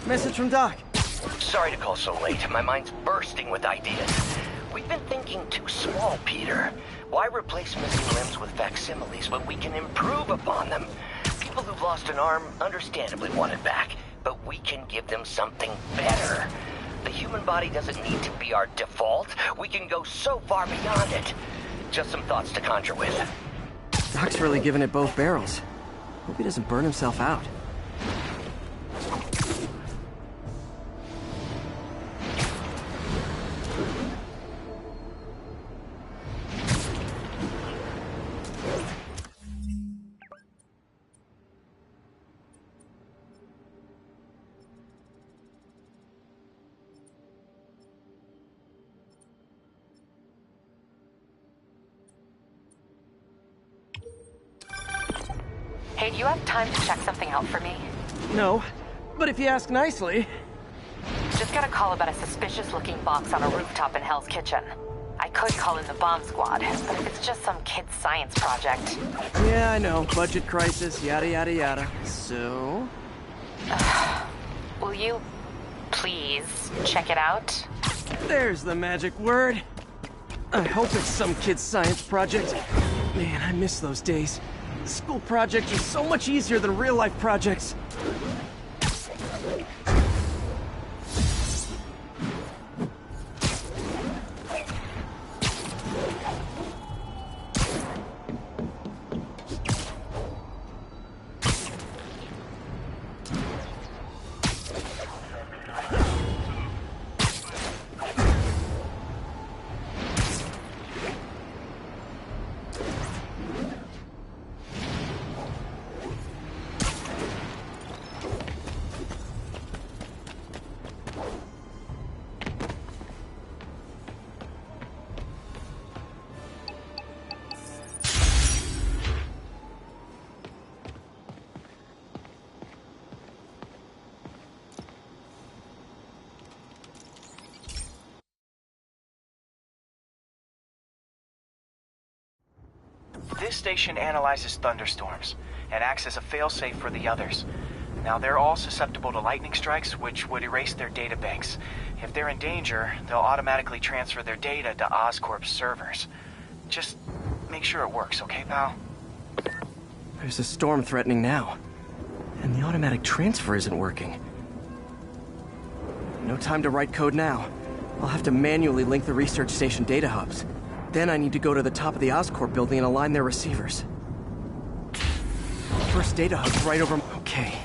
Message from Doc. Sorry to call so late. My mind's bursting with ideas. We've been thinking too small, Peter. Why replace missing limbs with facsimiles when we can improve upon them? People who've lost an arm understandably want it back, but we can give them something better. The human body doesn't need to be our default. We can go so far beyond it. Just some thoughts to conjure with. Doc's really giving it both barrels. Hope he doesn't burn himself out. Hey, do you have time to check something out for me? No, but if you ask nicely... Just got a call about a suspicious-looking box on a rooftop in Hell's Kitchen. I could call in the bomb squad, but if it's just some kid's science project... Yeah, I know. Budget crisis, yada yada yada. So... Will you... please check it out? There's the magic word. I hope it's some kid's science project. Man, I miss those days. School projects are so much easier than real-life projects. This station analyzes thunderstorms and acts as a failsafe for the others. Now, they're all susceptible to lightning strikes, which would erase their databanks. If they're in danger, they'll automatically transfer their data to Oscorp's servers. Just make sure it works, okay, pal? There's a storm threatening now, and the automatic transfer isn't working. No time to write code now. I'll have to manually link the research station data hubs. Then I need to go to the top of the Oscorp building and align their receivers. First data hub's right over... Okay.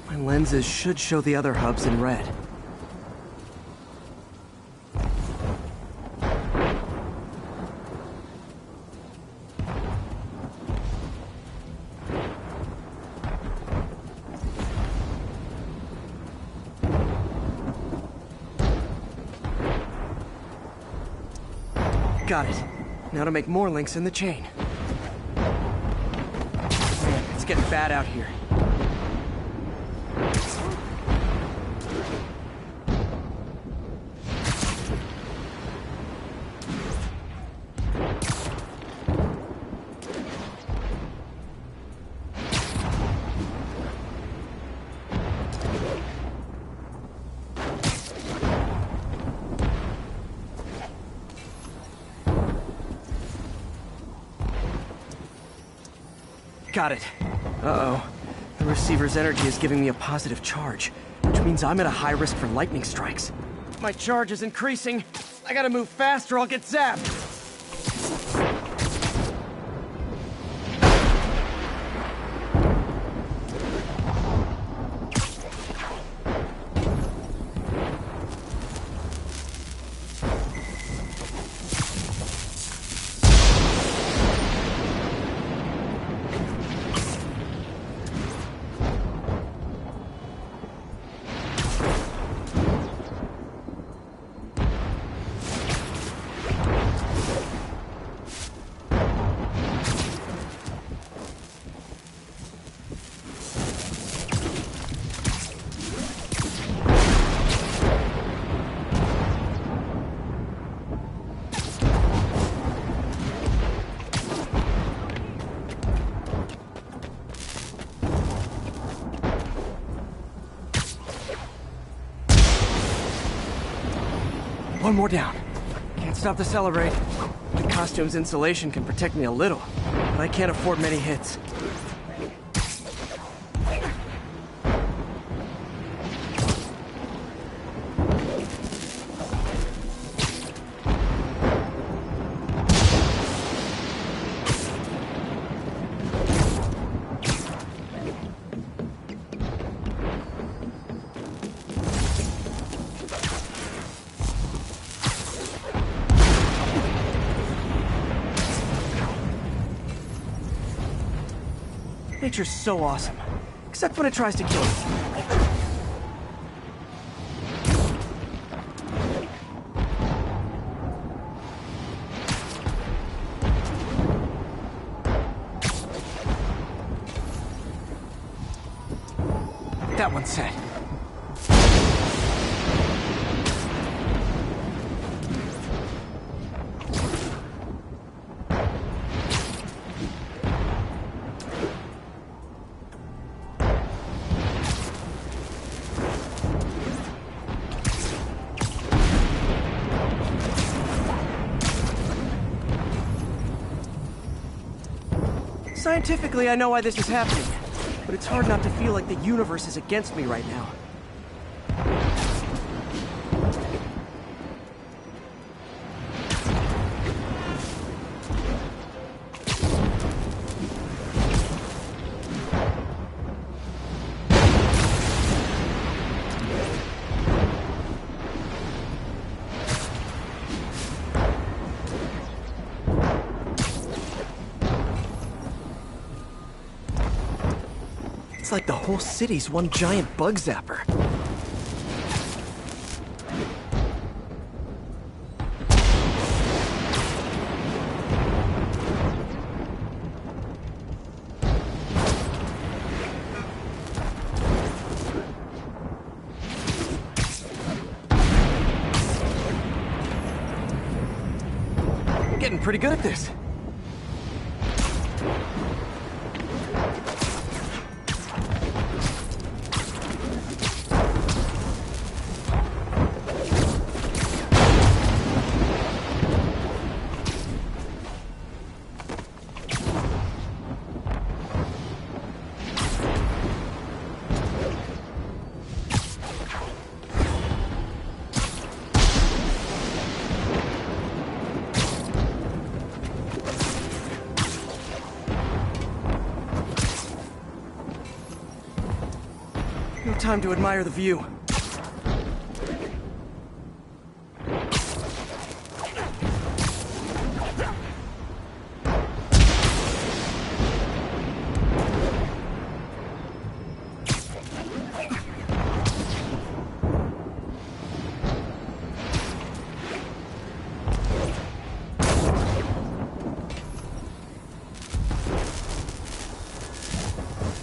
My lenses should show the other hubs in red. Got it. Now to make more links in the chain. Man, it's getting bad out here. Got it. Uh-oh. The receiver's energy is giving me a positive charge, which means I'm at a high risk for lightning strikes. My charge is increasing. I gotta move fast or I'll get zapped. One more down. Can't stop to celebrate. The costume's insulation can protect me a little, but I can't afford many hits. Nature's so awesome, except when it tries to kill us. That one's set. Scientifically, I know why this is happening, but it's hard not to feel like the universe is against me right now. It's like the whole city's one giant bug zapper. I'm getting pretty good at this. No time to admire the view.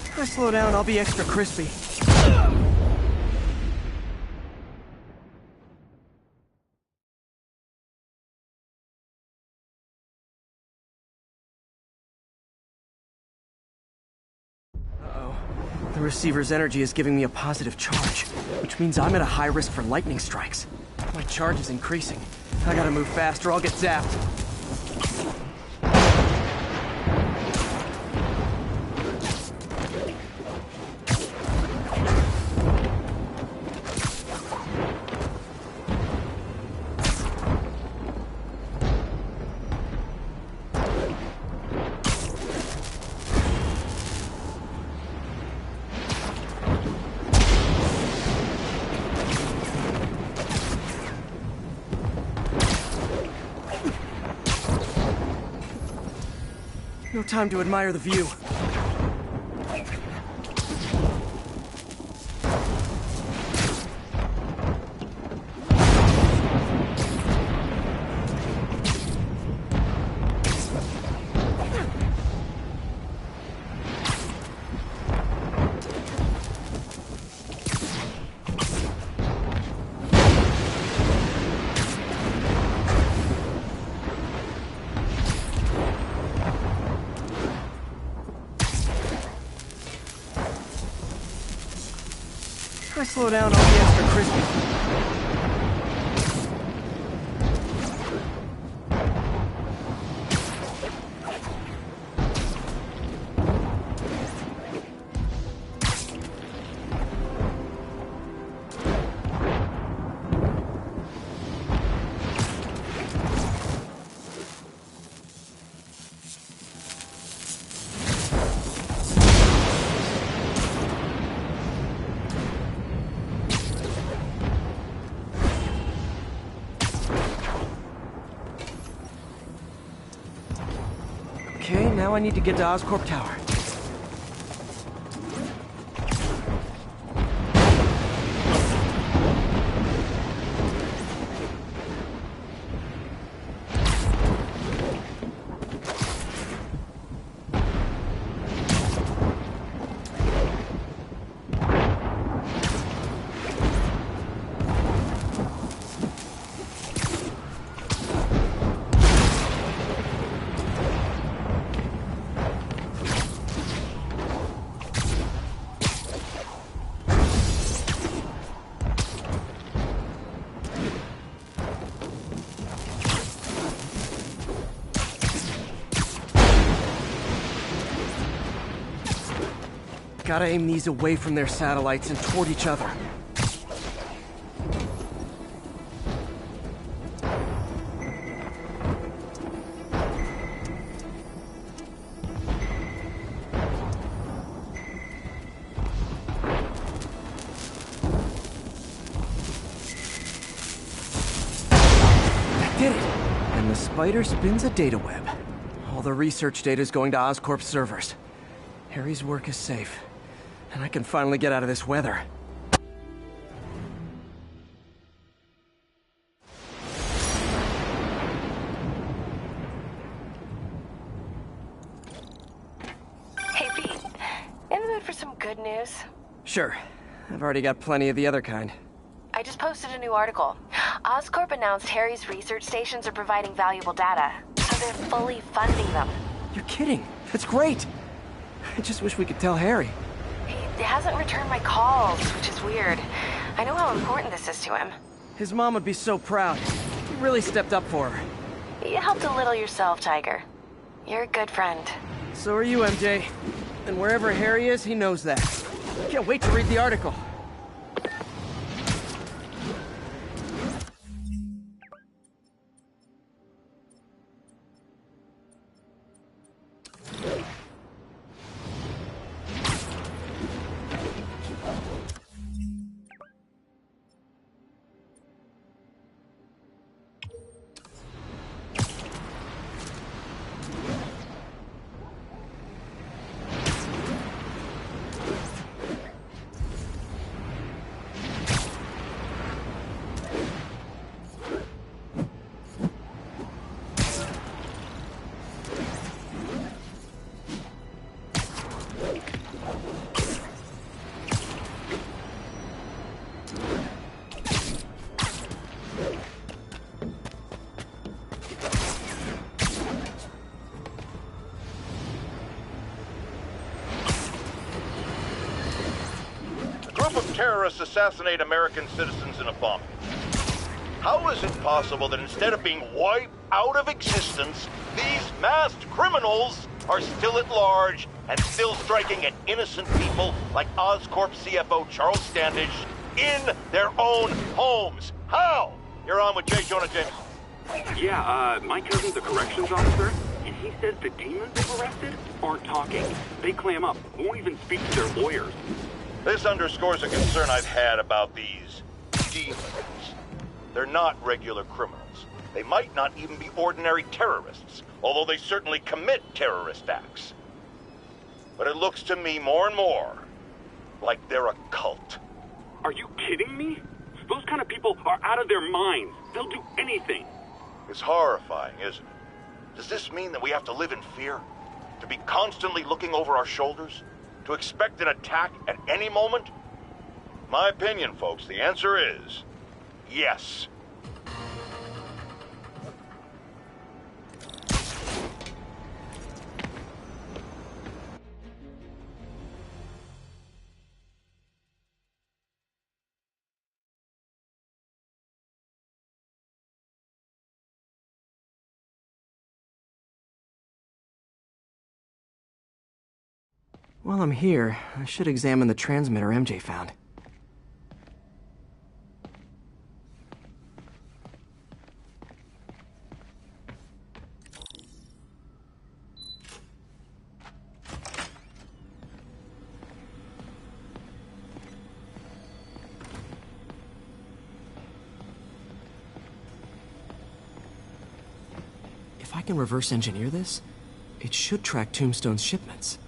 If I slow down, I'll be extra crispy. The receiver's energy is giving me a positive charge, which means I'm at a high risk for lightning strikes. My charge is increasing. I gotta move fast or I'll get zapped. No time to admire the view. If I slow down, I'll be extra crispy. Okay, now I need to get to Oscorp Tower. Gotta aim these away from their satellites and toward each other. That did it! And the spider spins a data web. All the research data is going to Oscorp's servers. Harry's work is safe. And I can finally get out of this weather. Hey, Pete. In the mood for some good news? Sure. I've already got plenty of the other kind. I just posted a new article. Oscorp announced Harry's research stations are providing valuable data, so they're fully funding them. You're kidding. That's great. I just wish we could tell Harry. He hasn't returned my calls, which is weird. I know how important this is to him. His mom would be so proud. You really stepped up for her. You helped a little yourself, Tiger. You're a good friend. So are you, MJ. And wherever Harry is, he knows that. Can't wait to read the article. Terrorists assassinate American citizens in a bombing. How is it possible that instead of being wiped out of existence, these masked criminals are still at large and still striking at innocent people like Oscorp CFO Charles Standish in their own homes? How? You're on with J. Jonah Jameson. Yeah, my cousin's a corrections officer, and he says the demons they've arrested aren't talking. They clam up, won't even speak to their lawyers. This underscores a concern I've had about these demons. They're not regular criminals. They might not even be ordinary terrorists, although they certainly commit terrorist acts. But it looks to me more and more like they're a cult. Are you kidding me? Those kind of people are out of their minds. They'll do anything. It's horrifying, isn't it? Does this mean that we have to live in fear? To be constantly looking over our shoulders? To expect an attack at any moment? My opinion, folks, the answer is yes. While I'm here, I should examine the transmitter MJ found. If I can reverse engineer this, It should track Tombstone's shipments.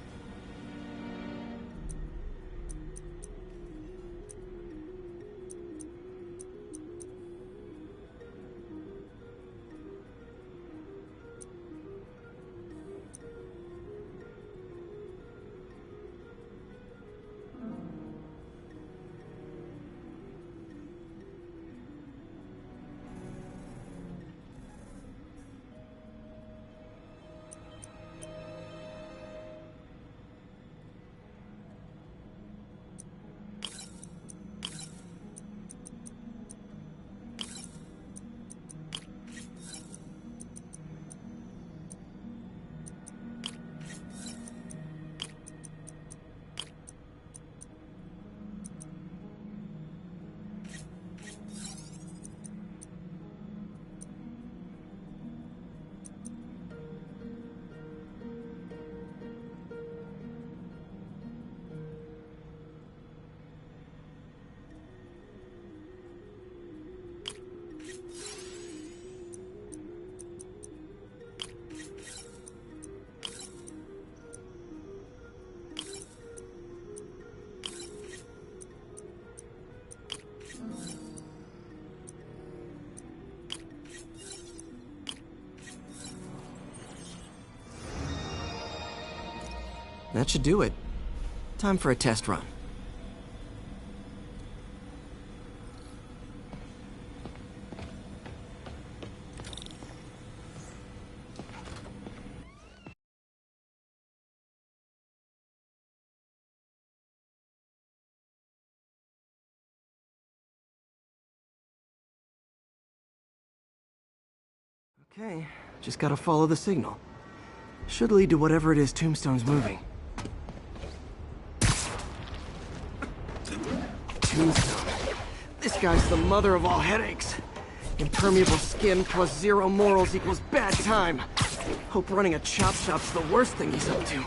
That should do it. Time for a test run. Okay, just gotta follow the signal. Should lead to whatever it is Tombstone's moving. Tombstone. This guy's the mother of all headaches. Impermeable skin plus zero morals equals bad time. Hope running a chop shop's the worst thing he's up to.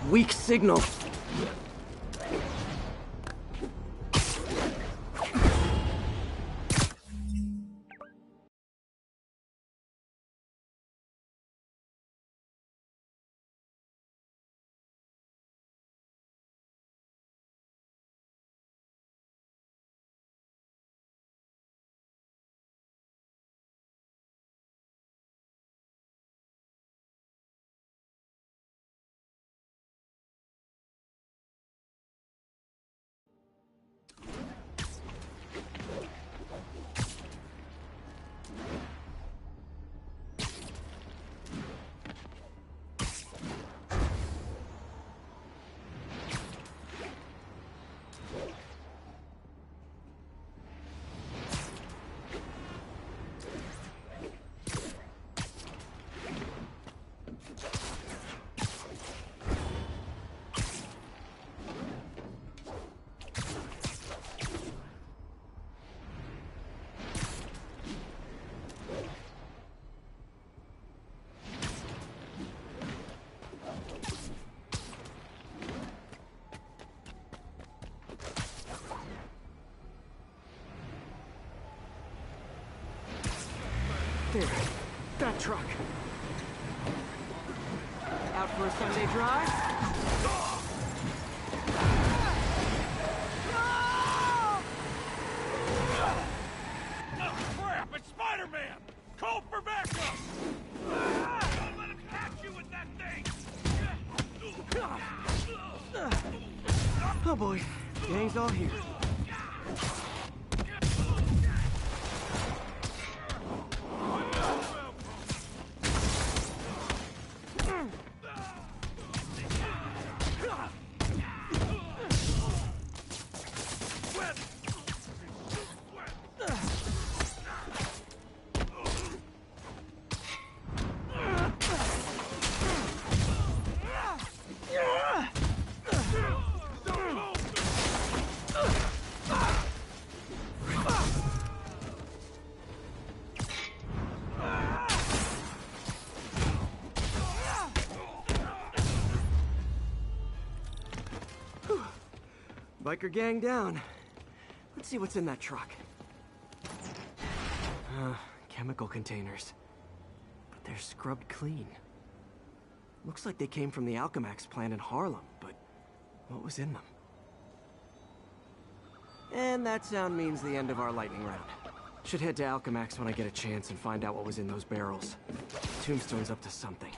Weak signal. There, that truck. Out for a Sunday drive? Crap! It's Spider-Man! Call for backup! Don't let him catch you with that thing! Oh boy, gang's all here. Biker gang down. Let's see what's in that truck. Chemical containers. But they're scrubbed clean. Looks like they came from the Alchemax plant in Harlem, but what was in them? And that sound means the end of our lightning round. Should head to Alchemax when I get a chance and find out what was in those barrels. Tombstone's up to something.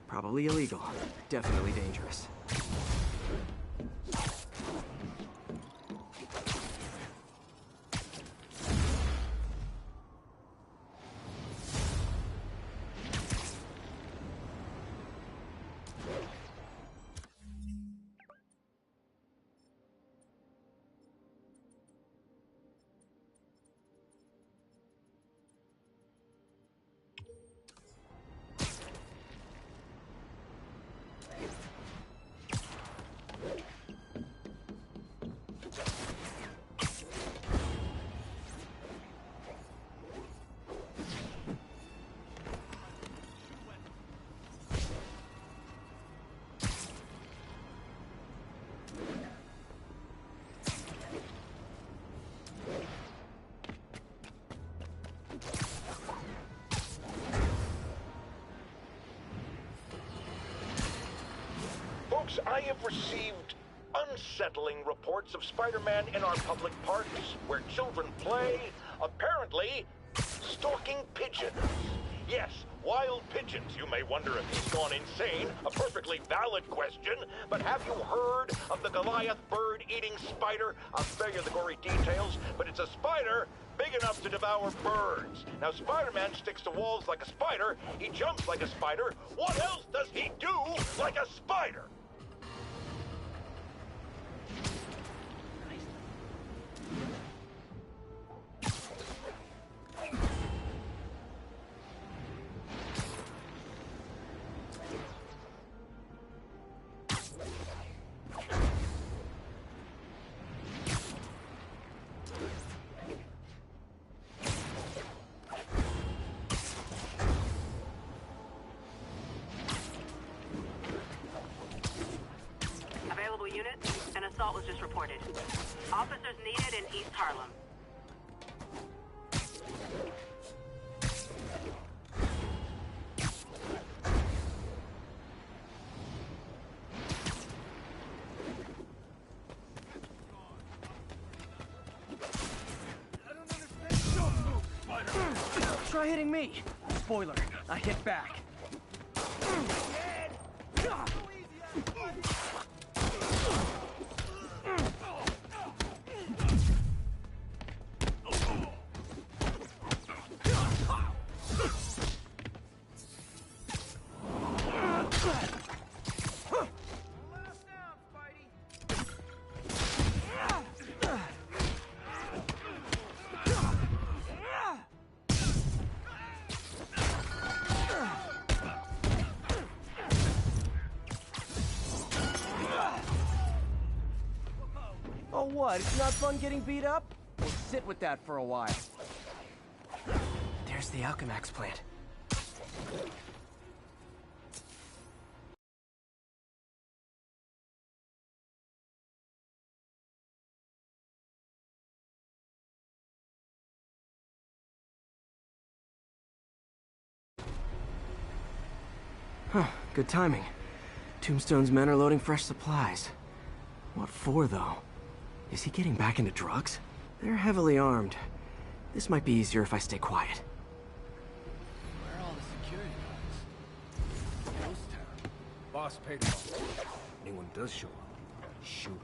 Probably illegal. Definitely dangerous. I have received unsettling reports of Spider-Man in our public parks, where children play, apparently stalking pigeons. Yes, wild pigeons. You may wonder if he's gone insane. A perfectly valid question. But have you heard of the Goliath bird-eating spider? I'll spare you the gory details, but it's a spider big enough to devour birds. Now, Spider-Man sticks to walls like a spider. He jumps like a spider. What else does he do like a spider? Unit, an assault was just reported. Officers needed in East Harlem. Try hitting me. Spoiler, I hit back. Oh, what? It's not fun getting beat up? We'll sit with that for a while. There's the Alchemax plant. Huh, good timing. Tombstone's men are loading fresh supplies. What for, though? Is he getting back into drugs? They're heavily armed. This might be easier if I stay quiet. Where are all the security guys? Ghost town. Boss paid them off. Anyone does show up, shoot him.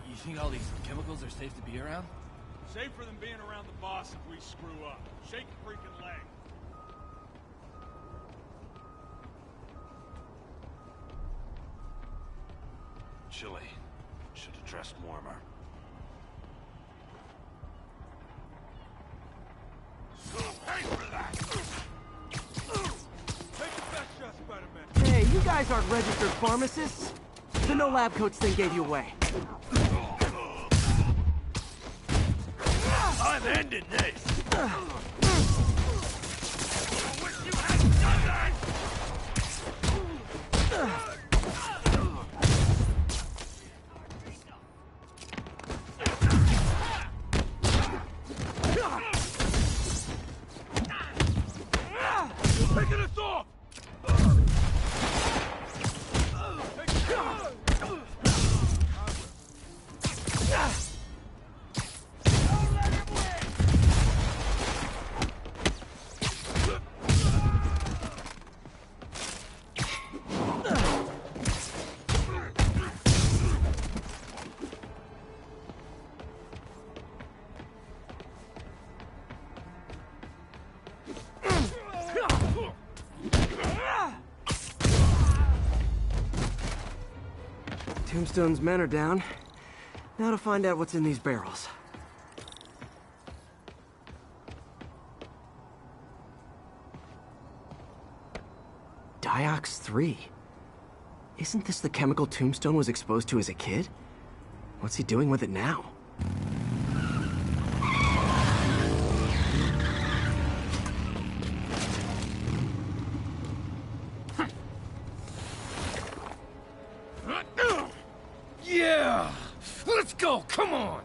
You think all these chemicals are safe to be around? Safer than being around the boss if we screw up. Shake a freaking leg. Chilly. Should have dressed warmer. Pay for that! Take a back shot, Spider-Man. Hey, you guys aren't registered pharmacists. The no lab coats thing gave you away. I'm ending this! I wish you hadn't done that! Get us off! Tombstone's men are down. Now to find out what's in these barrels. Diox 3. Isn't this the chemical Tombstone was exposed to as a kid? What's he doing with it now? Yeah! Let's go, come on!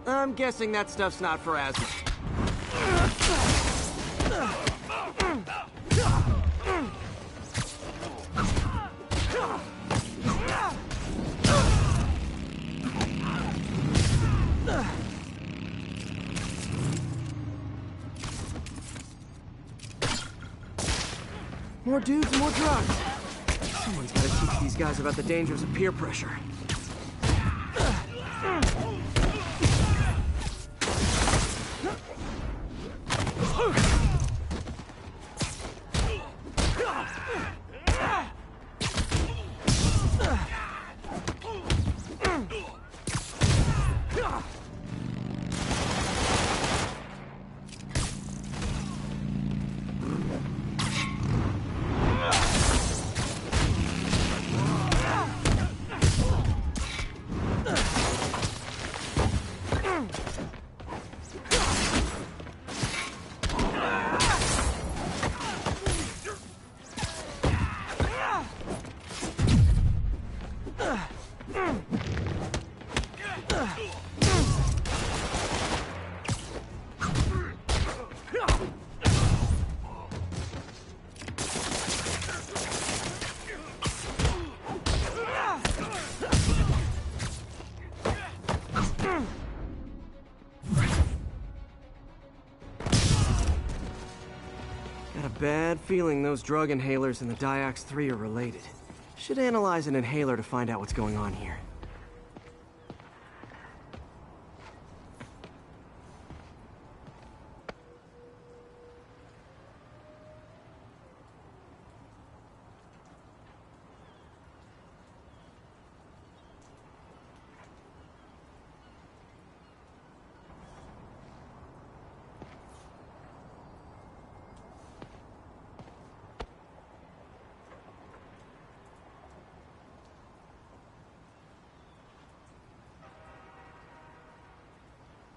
I'm guessing that stuff's not for asthma. More dudes, more drugs. Someone's gotta teach these guys about the dangers of peer pressure. Got a bad feeling those drug inhalers and the Diox 3 are related. Should analyze an inhaler to find out what's going on here.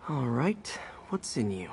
All right, what's in you?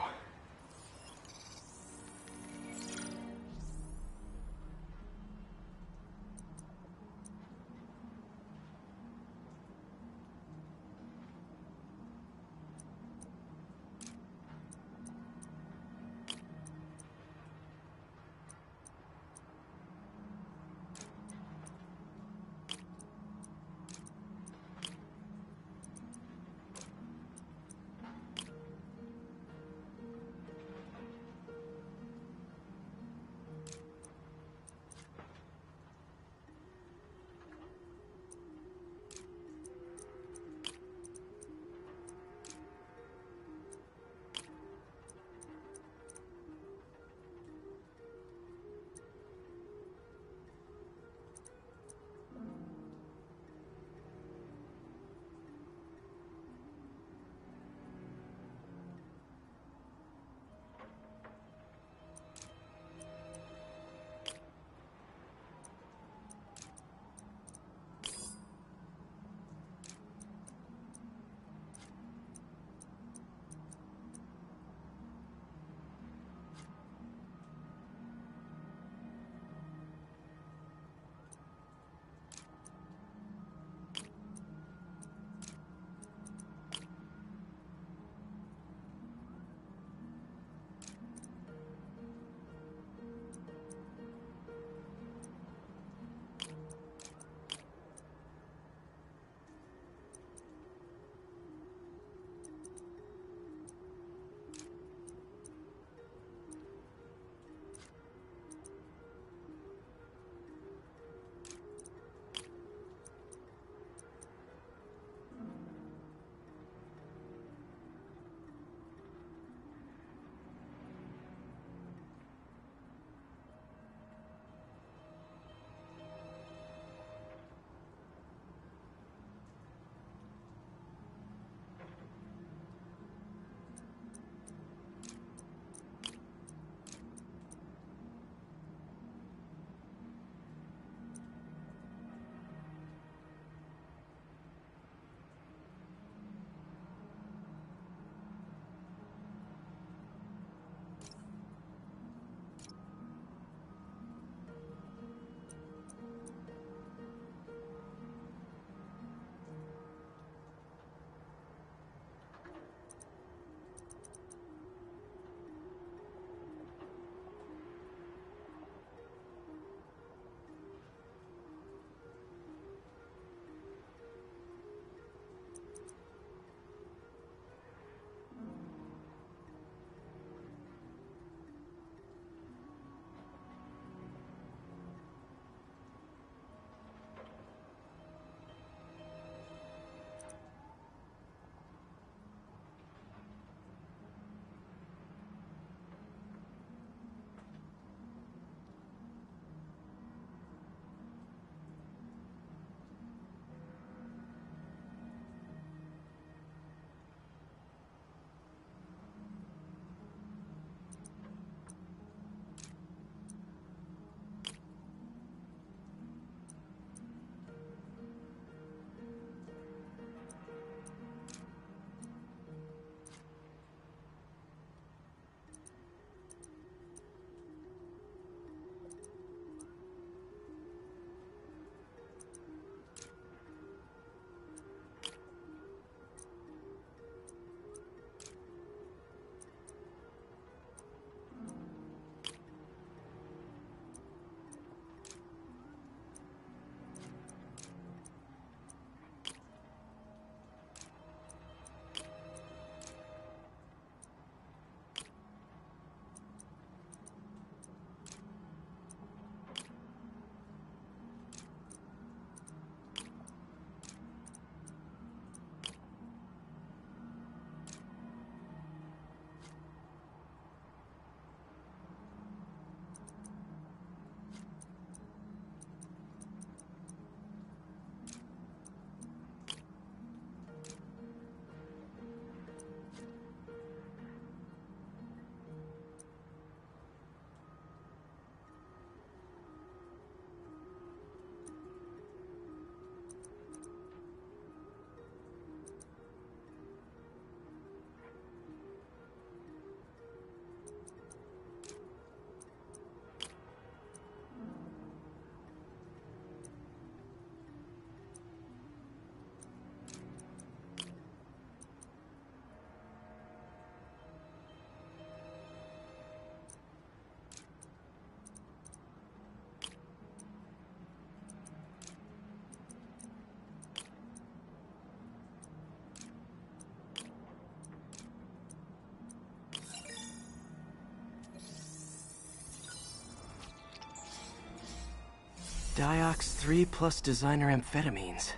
Diox 3 plus designer amphetamines.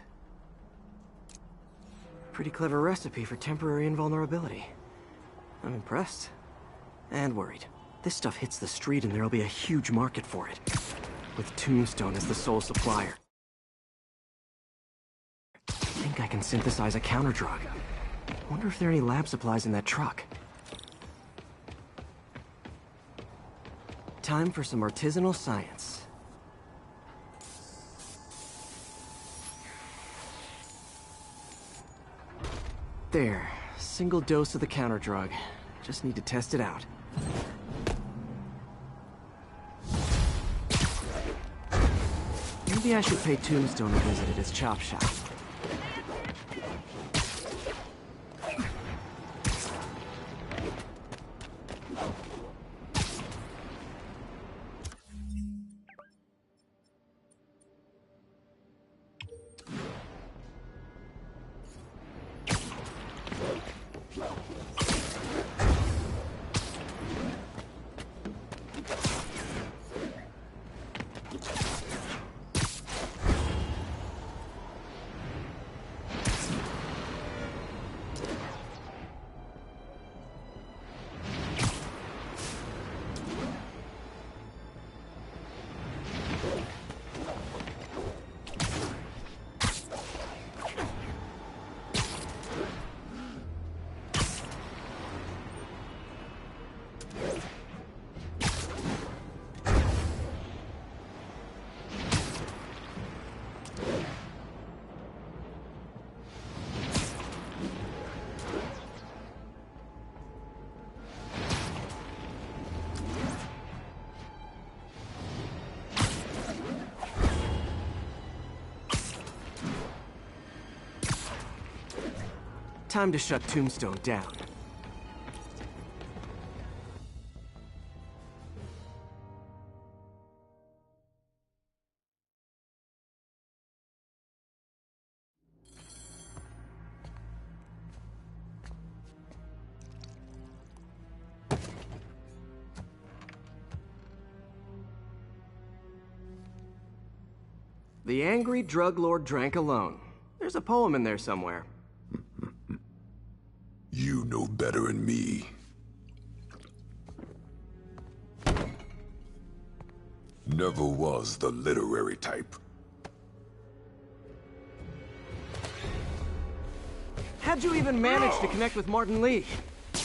Pretty clever recipe for temporary invulnerability. I'm impressed. And worried. This stuff hits the street and there'll be a huge market for it. With Tombstone as the sole supplier. I think I can synthesize a counterdrug. Wonder if there are any lab supplies in that truck. Time for some artisanal science. There. Single dose of the counterdrug. Just need to test it out. Maybe I should pay Tombstone a visit at his chop shop. Time to shut Tombstone down. The angry drug lord drank alone. There's a poem in there somewhere. You know better than me. Never was the literary type. How'd you even manage to connect with Martin Lee?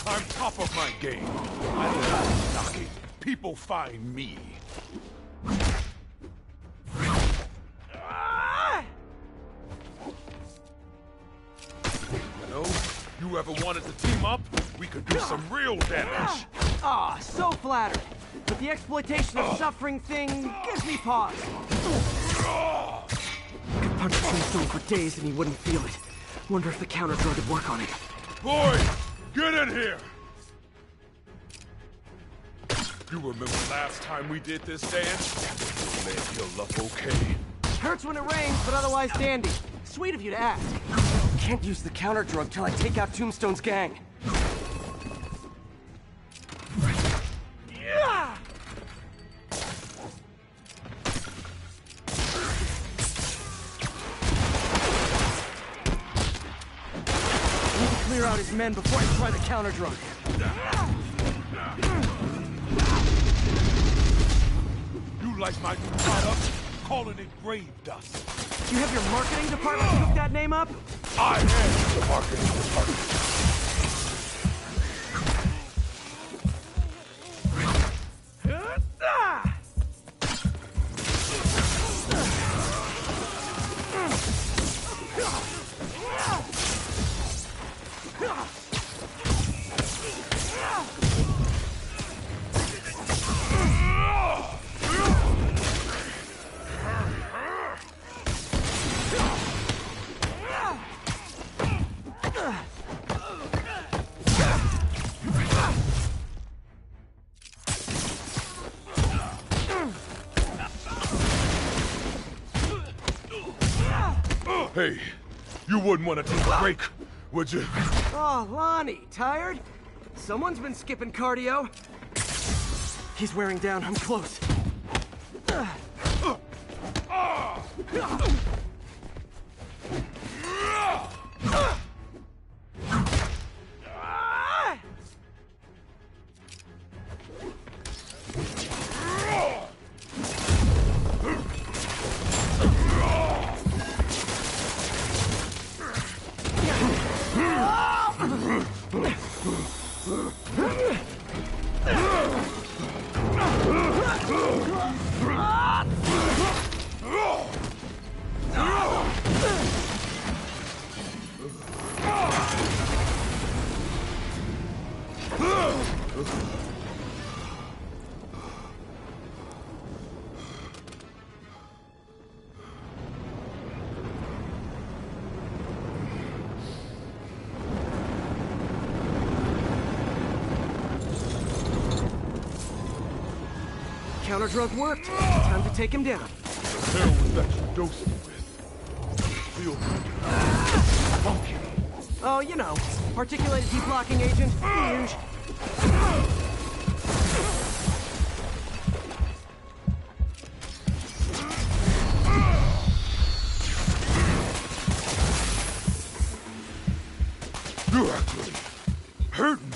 I'm top of my game. I love knocking. People find me. You ever wanted to team up? We could do some real damage. Ah, so flattered. But the exploitation of suffering thing gives me pause. Could punch Tombstone for days and he wouldn't feel it. Wonder if the counterdrug would work on it. Boy, get in here! You remember last time we did this dance? Man, he'll up okay. Hurts when it rains, but otherwise dandy. Sweet of you to ask. Can't use the counterdrug till I take out Tombstone's gang. Yeah! Need to clear out his men before I try the counterdrug. You like my new product? Calling it grave dust. You have your marketing department cook that name up? I am the marketing department. Hey, you wouldn't want to take a break, would you? Oh, Lonnie, tired? Someone's been skipping cardio. He's wearing down, I'm close. Counter-drug worked. Time to take him down. The hell was that you dosed me with? Feel good. Funky. Oh, you know, particulated deblocking agent. Huge. You're actually hurting me.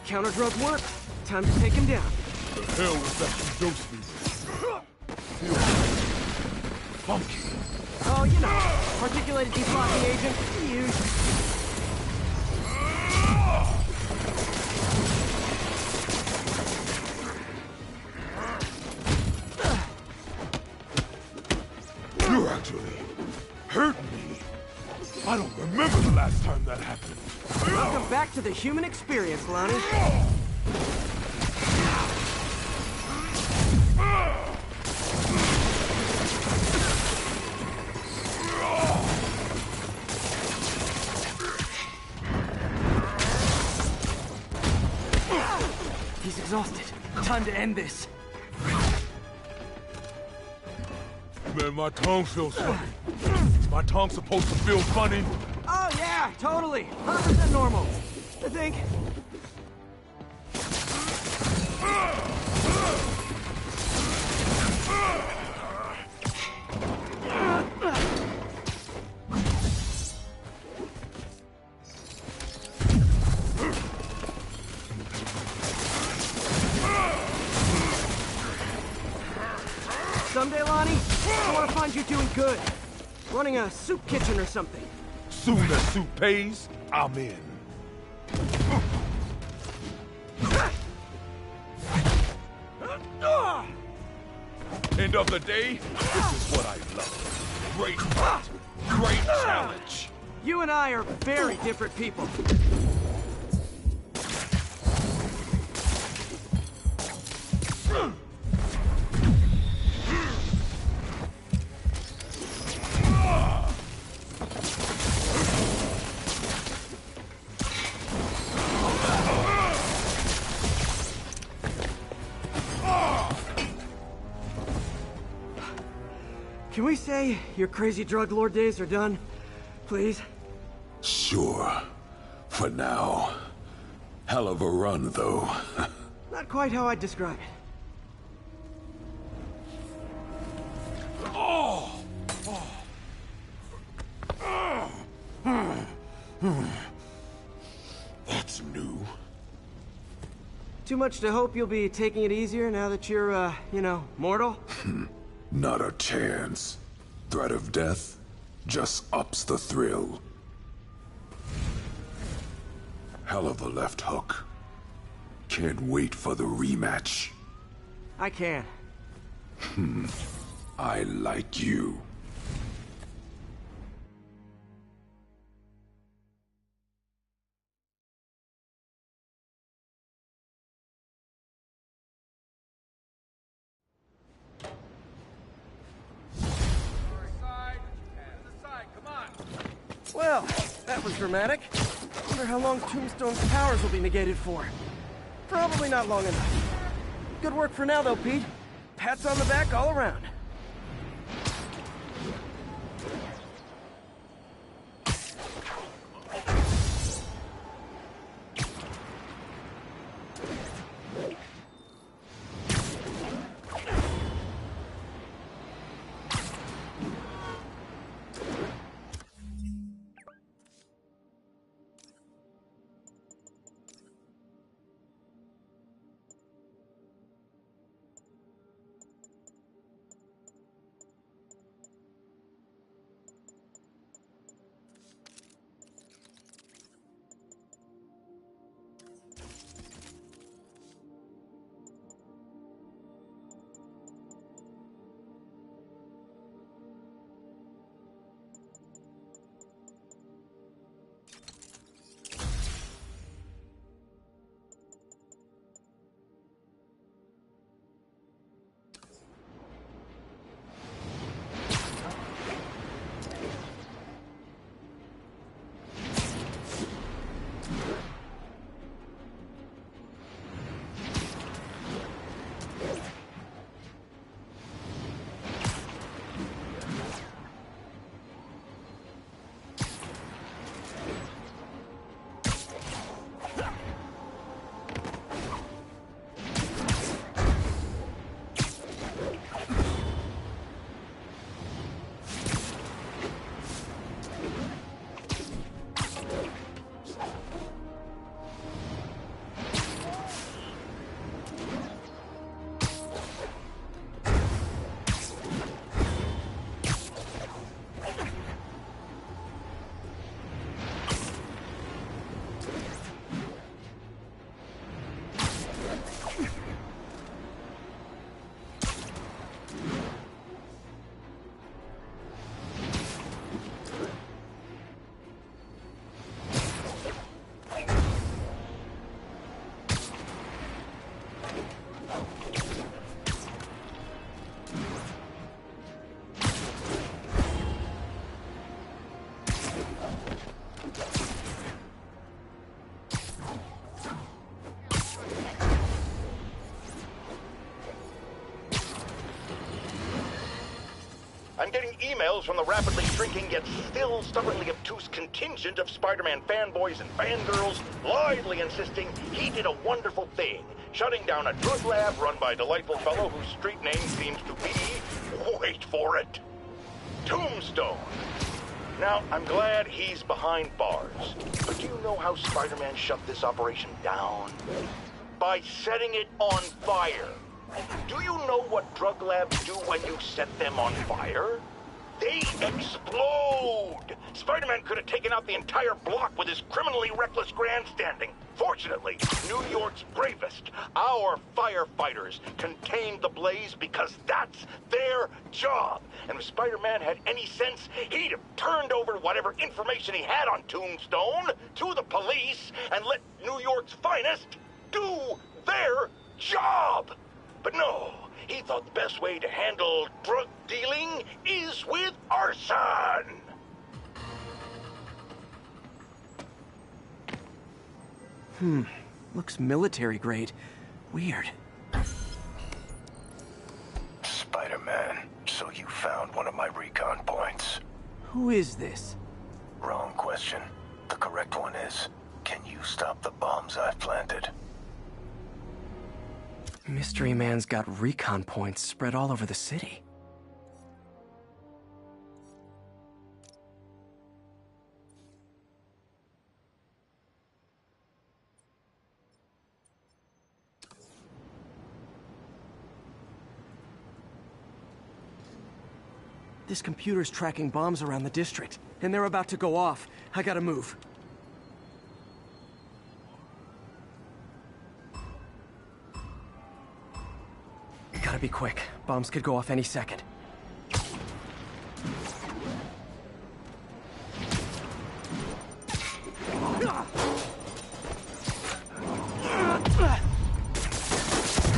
Counter-drug worked. Time to take him down. The hell was that you dosed me with? Feel good. Funky. Oh, you know, particulated deblocking agent. Huge. You're actually hurting me. I don't remember the last time that happened. Welcome back to the human experience, Lonnie. He's exhausted. Time to end this. Man, my tongue feels funny. Is my tongue supposed to feel funny? Oh, yeah, totally. 100% normal. I think. Someday, Lonnie, I want to find you doing good. Running a soup kitchen or something. Soon as soup pays, I'm in. End of the day, this is what I love. Great fight, great challenge. You and I are very different people. Can we say your crazy drug lord days are done? Please? Sure. For now. Hell of a run, though. Not quite how I'd describe it. Oh! That's new. Too much to hope you'll be taking it easier now that you're, you know, mortal? Not a chance. Threat of death just ups the thrill. Hell of a left hook. Can't wait for the rematch. I can. I like you. Well, that was dramatic. Wonder how long Tombstone's powers will be negated for. Probably not long enough. Good work for now, though, Pete. Pats on the back all around. emails from the rapidly shrinking yet still stubbornly obtuse contingent of Spider-Man fanboys and fangirls loudly insisting he did a wonderful thing, shutting down a drug lab run by a delightful fellow whose street name seems to be, wait for it, Tombstone. Now, I'm glad he's behind bars, but do you know how Spider-Man shut this operation down? By setting it on fire. Do you know what drug labs do when you set them on fire? They explode! Spider-Man could have taken out the entire block with his criminally reckless grandstanding. Fortunately, New York's bravest, our firefighters, contained the blaze because that's their job. And if Spider-Man had any sense, he'd have turned over whatever information he had on Tombstone to the police and let New York's finest do their job. But no, he thought the best way to handle drug dealing is with arson. Looks military grade. Weird. Spider-Man, so you found one of my recon points. Who is this? Wrong question. The correct one is, can you stop the bombs I've planted? Mystery Man's got recon points spread all over the city. This computer's tracking bombs around the district, and they're about to go off. I gotta move. Gotta be quick. Bombs could go off any second.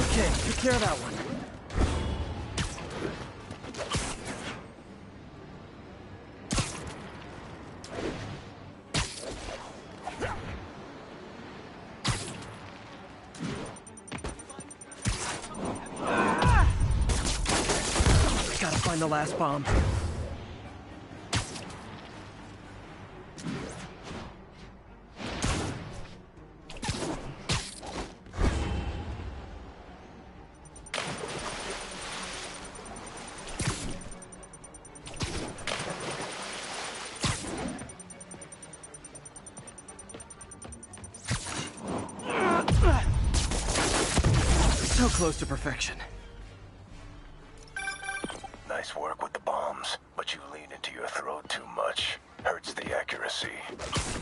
Okay, took care of that one. Find the last bomb. So close to perfection. Nice work with the bombs, but you lean into your throat too much. Hurts the accuracy.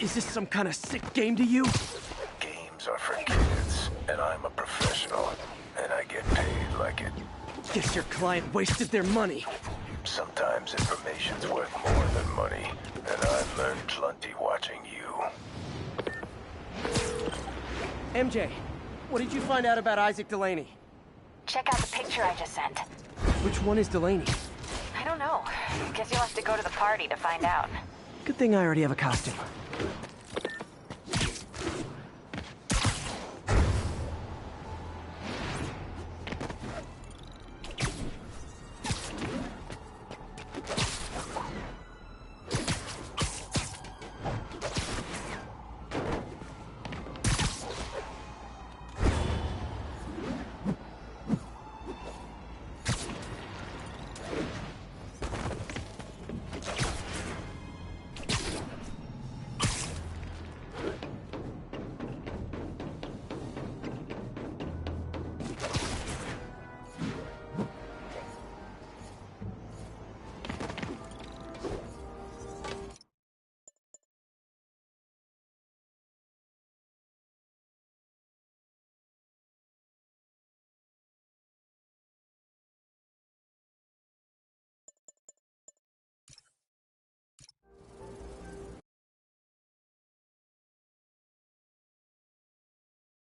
Is this some kind of sick game to you? Games are for kids, and I'm a professional, and I get paid like it. Guess your client wasted their money. Sometimes information's worth more than money, and I've learned plenty watching you. MJ, what did you find out about Isaac Delaney? Check out the picture I just sent. Which one is Delaney? I don't know. Guess you'll have to go to the party to find out. Good thing I already have a costume.